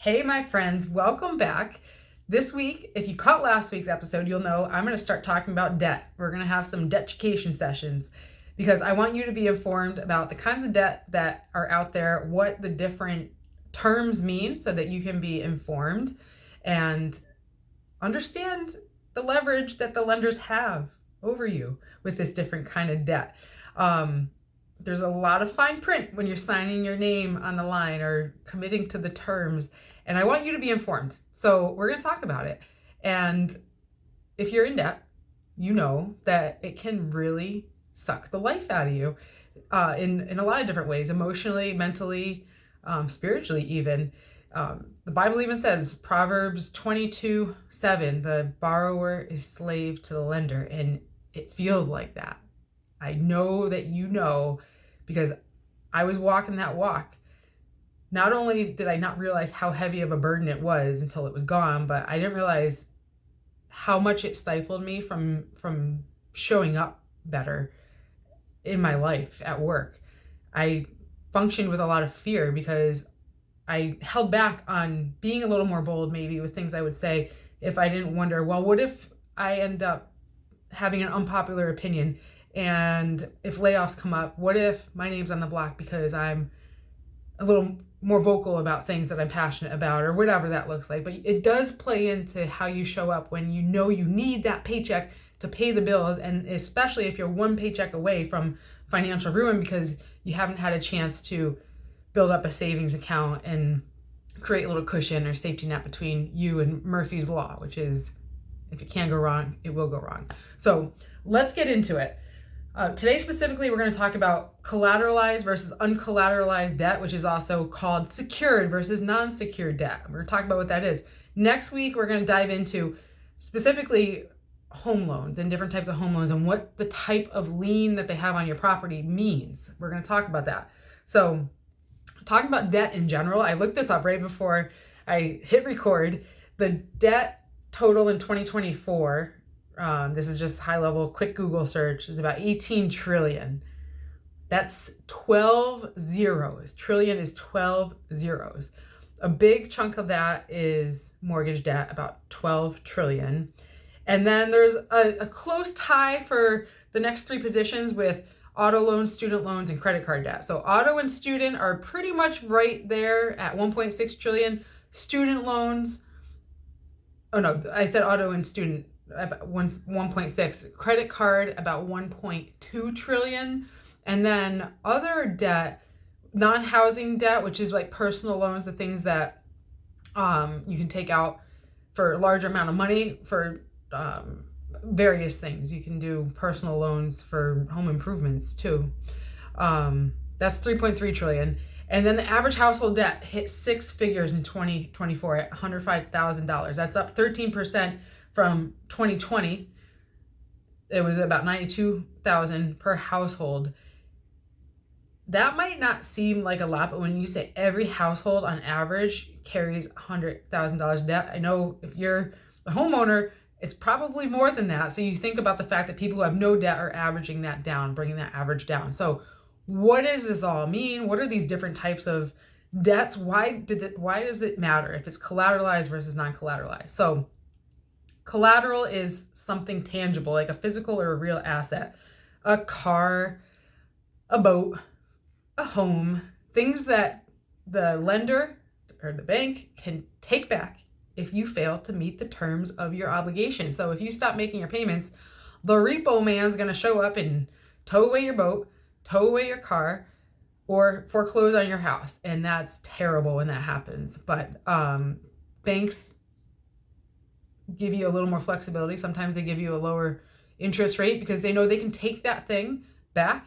Hey, my friends, welcome back. This week, if you caught last week's episode, you'll know I'm going to start talking about debt. We're going to have some debt education sessions because I want you to be informed about the kinds of debt that are out there, what the different terms mean so that you can be informed and understand the leverage that the lenders have over you with this different kind of debt. There's a lot of fine print when you're signing your name on the line or committing to the terms. And I want you to be informed. So we're going to talk about it. And if you're in debt, you know that it can really suck the life out of you in a lot of different ways, emotionally, mentally, spiritually even. The Bible even says, Proverbs 22:7, the borrower is slave to the lender. And it feels like that. I know that you know because I was walking that walk. Not only did I not realize how heavy of a burden it was until it was gone, but I didn't realize how much it stifled me from showing up better in my life at work. I functioned with a lot of fear because I held back on being a little more bold maybe with things I would say if I didn't wonder, well, what if I end up having an unpopular opinion? And if layoffs come up, what if my name's on the block because I'm a little more vocal about things that I'm passionate about or whatever that looks like. But it does play into how you show up when you know you need that paycheck to pay the bills. And especially if you're one paycheck away from financial ruin because you haven't had a chance to build up a savings account and create a little cushion or safety net between you and Murphy's Law, which is if it can go wrong, it will go wrong. So let's get into it. Today specifically, we're going to talk about collateralized versus uncollateralized debt, which is also called secured versus non-secured debt. We're going to talk about what that is. Next week, we're going to dive into specifically home loans and different types of home loans and what the type of lien that they have on your property means. We're going to talk about that. So talking about debt in general, I looked this up right before I hit record. The debt total in 2024, this is just high level, quick Google search, is about 18 trillion. That's 12 zeros. Trillion is 12 zeros. A big chunk of that is mortgage debt, about 12 trillion. And then there's a close tie for the next three positions with auto loans, student loans, and credit card debt. So auto and student are pretty much right there at 1.6 trillion. Student loans, oh no, I said auto and student, about 1.6, credit card about 1.2 trillion, and then other debt, non-housing debt, which is like personal loans, the things that you can take out for a larger amount of money for various things. You can do personal loans for home improvements too. That's 3.3 trillion. And then the average household debt hit six figures in 2024 at $105,000. That's up 13% from 2020. It was about 92,000 per household. That might not seem like a lot, but when you say every household on average carries $100,000 debt, I know if you're a homeowner, it's probably more than that. So you think about the fact that people who have no debt are averaging that down, bringing that average down. So what does this all mean? What are these different types of debts? Why does it matter if it's collateralized versus non-collateralized? So collateral is something tangible, like a physical or a real asset, a car, a boat, a home, things that the lender or the bank can take back if you fail to meet the terms of your obligation. So if you stop making your payments, the repo man's going to show up and tow away your boat, tow away your car, or foreclose on your house. And that's terrible when that happens. But banks give you a little more flexibility. Sometimes they give you a lower interest rate because they know they can take that thing back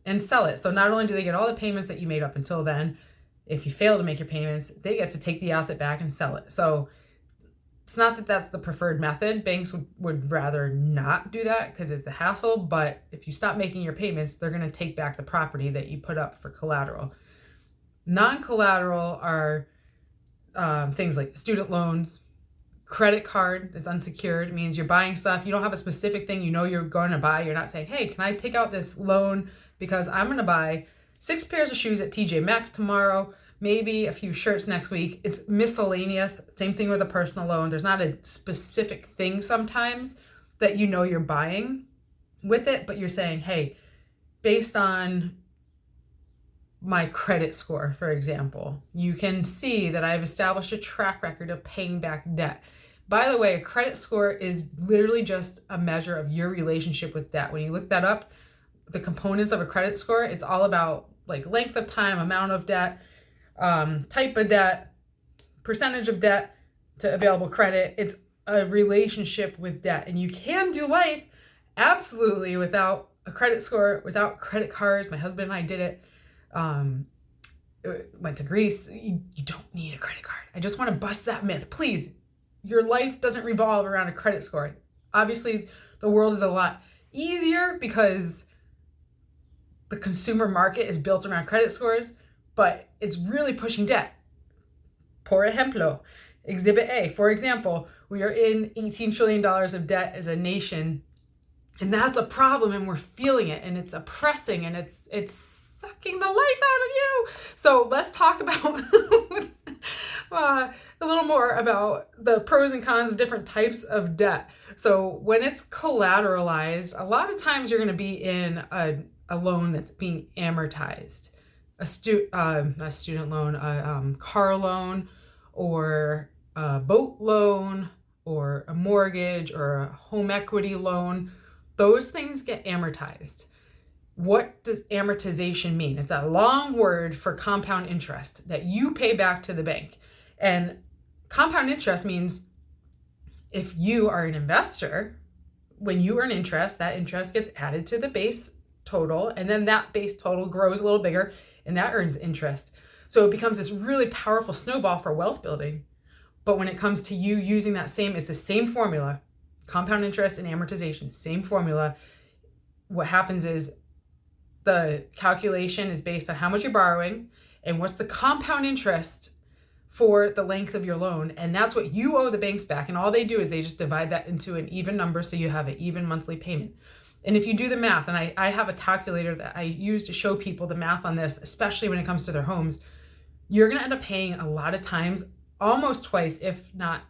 and sell it. So not only do they get all the payments that you made up until then, if you fail to make your payments, they get to take the asset back and sell it. So it's not that that's the preferred method. Banks would rather not do that because it's a hassle. But if you stop making your payments, they're going to take back the property that you put up for collateral. Non-collateral are things like student loans, credit card. It's unsecured. It means you're buying stuff. You don't have a specific thing you know you're going to buy. You're not saying, hey, can I take out this loan because I'm going to buy 6 pairs of shoes at TJ Maxx tomorrow, maybe a few shirts next week. It's miscellaneous. Same thing with a personal loan. There's not a specific thing sometimes that you know you're buying with it, but you're saying, hey, based on my credit score, for example, you can see that I've established a track record of paying back debt. By the way, a credit score is literally just a measure of your relationship with debt. When you look that up, the components of a credit score, it's all about like length of time, amount of debt, type of debt, percentage of debt to available credit. It's a relationship with debt. And you can do life absolutely without a credit score, without credit cards. My husband and I did it. Went to Greece. You don't need a credit card. I just want to bust that myth. Please, your life doesn't revolve around a credit score. Obviously, the world is a lot easier because the consumer market is built around credit scores, but it's really pushing debt. Por ejemplo, Exhibit A, for example, we are in $18 trillion of debt as a nation, and that's a problem, and we're feeling it, and it's oppressing, and it's sucking the life out of you. So let's talk about a little more about the pros and cons of different types of debt. So when it's collateralized, a lot of times you're going to be in a loan that's being amortized, a student loan, a car loan, or a boat loan, or a mortgage, or a home equity loan. Those things get amortized. What does amortization mean? It's a long word for compound interest that you pay back to the bank. And compound interest means if you are an investor, when you earn interest, that interest gets added to the base total, and then that base total grows a little bigger, and that earns interest. So it becomes this really powerful snowball for wealth building. But when it comes to you using that it's the same formula, compound interest and amortization, same formula. What happens is the calculation is based on how much you're borrowing and what's the compound interest for the length of your loan. And that's what you owe the banks back. And all they do is they just divide that into an even number so you have an even monthly payment. And if you do the math, and I have a calculator that I use to show people the math on this, especially when it comes to their homes, you're going to end up paying a lot of times, almost twice, if not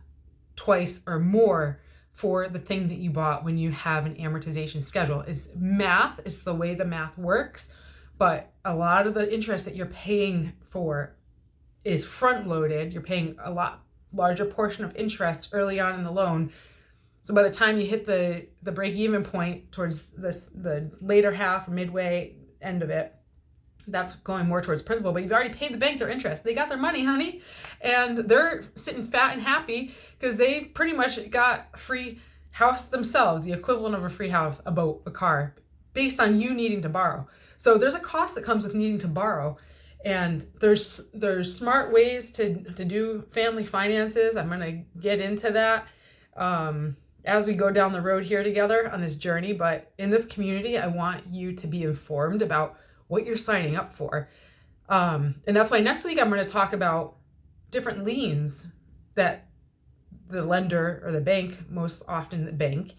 twice or more, for the thing that you bought when you have an amortization schedule. It's math. It's the way the math works. But a lot of the interest that you're paying for is front loaded. You're paying a lot larger portion of interest early on in the loan. So by the time you hit the break-even point towards the later half, midway, end of it, that's going more towards principal. But you've already paid the bank their interest. They got their money, honey. And they're sitting fat and happy because they pretty much got a free house themselves, the equivalent of a free house, a boat, a car, based on you needing to borrow. So there's a cost that comes with needing to borrow. And there's smart ways to do family finances. I'm going to get into that as we go down the road here together on this journey. But in this community, I want you to be informed about what you're signing up for. And that's why next week I'm going to talk about different liens that the lender or the bank, most often the bank,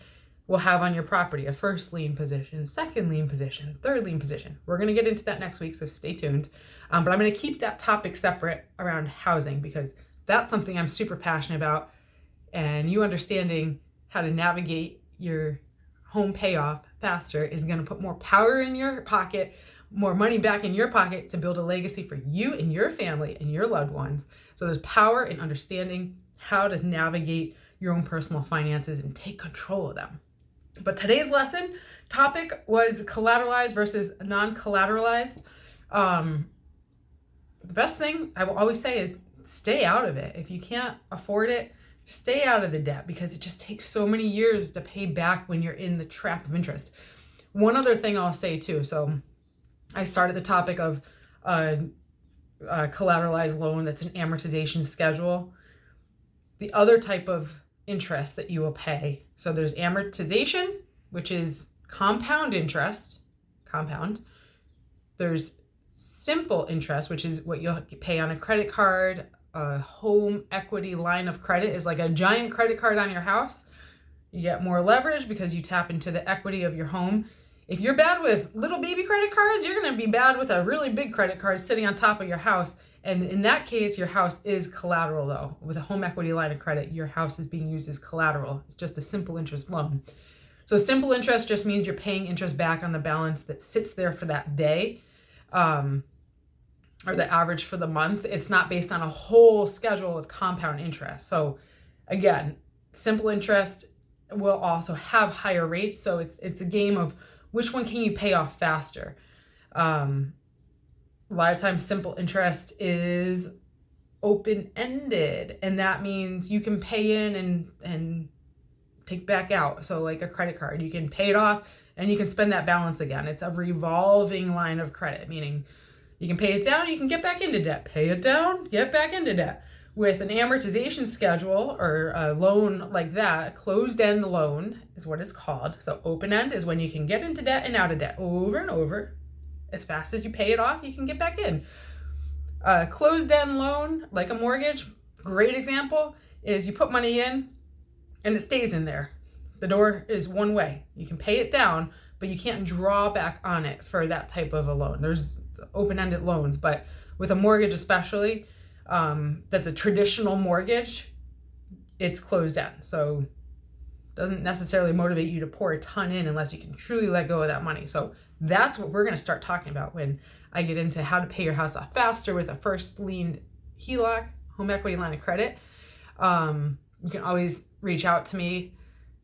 will have on your property. A first lien position, second lien position, third lien position. We're going to get into that next week, so stay tuned. But I'm going to keep that topic separate around housing because that's something I'm super passionate about. And you understanding how to navigate your home payoff faster is going to put more power in your pocket, more money back in your pocket to build a legacy for you and your family and your loved ones. So there's power in understanding how to navigate your own personal finances and take control of them. But today's lesson topic was collateralized versus non-collateralized. The best thing I will always say is stay out of it. If you can't afford it, stay out of the debt because it just takes so many years to pay back when you're in the trap of interest. One other thing I'll say too. So I started the topic of a collateralized loan that's an amortization schedule. The other type of interest that you will pay. So there's amortization, which is compound interest, compound. There's simple interest, which is what you'll pay on a credit card. A home equity line of credit is like a giant credit card on your house. You get more leverage because you tap into the equity of your home. If you're bad with little baby credit cards, you're going to be bad with a really big credit card sitting on top of your house. And in that case, your house is collateral though. With a home equity line of credit, your house is being used as collateral. It's just a simple interest loan. So simple interest just means you're paying interest back on the balance that sits there for that day, or the average for the month. It's not based on a whole schedule of compound interest. So again, simple interest will also have higher rates. So it's a game of which one can you pay off faster. A lot of times simple interest is open-ended, and that means you can pay in and take back out. So like a credit card, you can pay it off and you can spend that balance again. It's a revolving line of credit, meaning you can pay it down, you can get back into debt, pay it down, get back into debt. With an amortization schedule or a loan like that, a closed-end loan is what it's called. So open-end is when you can get into debt and out of debt over and over. As fast as you pay it off, you can get back in. A closed-end loan, like a mortgage, great example, is you put money in and it stays in there. The door is one way. You can pay it down, but you can't draw back on it for that type of a loan. There's open-ended loans, but with a mortgage especially, that's a traditional mortgage, it's closed end. So it doesn't necessarily motivate you to pour a ton in unless you can truly let go of that money. So that's what we're going to start talking about when I get into how to pay your house off faster with a first lien HELOC, home equity line of credit. You can always reach out to me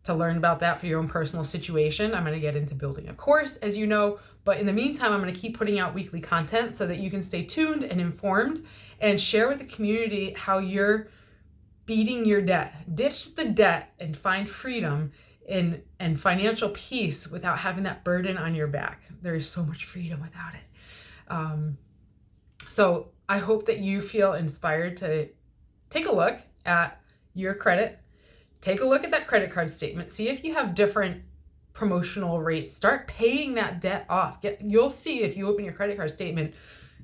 to learn about that for your own personal situation. I'm going to get into building a course, as you know, but in the meantime, I'm going to keep putting out weekly content so that you can stay tuned and informed and share with the community how you're beating your debt. Ditch the debt and find freedom and financial peace without having that burden on your back. There is so much freedom without it. So I hope that you feel inspired to take a look at your credit. Take a look at that credit card statement. See if you have different promotional rates. Start paying that debt off. You'll see if you open your credit card statement,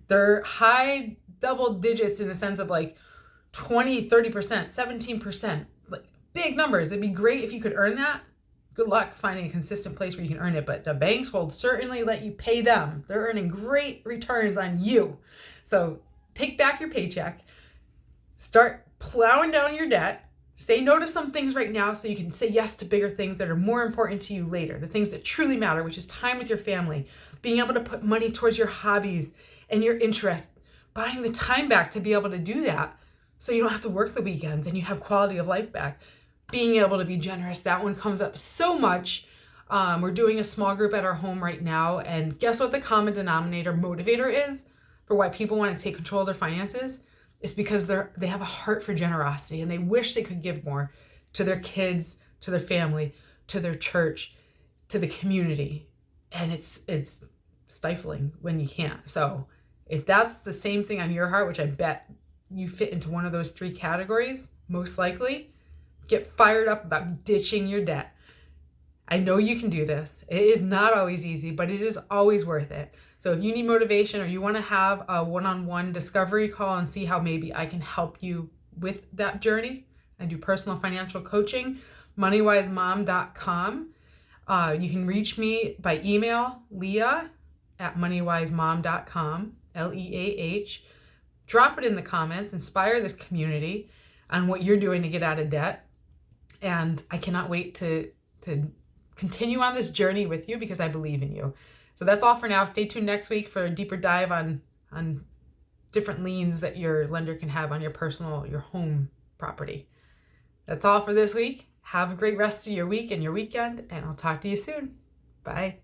they're high double digits in the sense of like 20, 30%, 17%, like big numbers. It'd be great if you could earn that. Good luck finding a consistent place where you can earn it, but the banks will certainly let you pay them. They're earning great returns on you. So take back your paycheck, start plowing down your debt. Say no to some things right now so you can say yes to bigger things that are more important to you later, the things that truly matter, which is time with your family, being able to put money towards your hobbies and your interests, buying the time back to be able to do that so you don't have to work the weekends and you have quality of life back. Being able to be generous, that one comes up so much. We're doing a small group at our home right now, and guess what the common denominator motivator is for why people want to take control of their finances? It's because they have a heart for generosity and they wish they could give more to their kids, to their family, to their church, to the community. And it's stifling when you can't. So if that's the same thing on your heart, which I bet you fit into one of those three categories, most likely, get fired up about ditching your debt. I know you can do this. It is not always easy, but it is always worth it. So if you need motivation or you want to have a one-on-one discovery call and see how maybe I can help you with that journey, I do personal financial coaching, moneywisemom.com. You can reach me by email, leah@moneywisemom.com, Leah. Drop it in the comments, inspire this community on what you're doing to get out of debt. And I cannot wait to continue on this journey with you because I believe in you. So that's all for now. Stay tuned next week for a deeper dive on different liens that your lender can have on your home property. That's all for this week. Have a great rest of your week and your weekend, and I'll talk to you soon. Bye.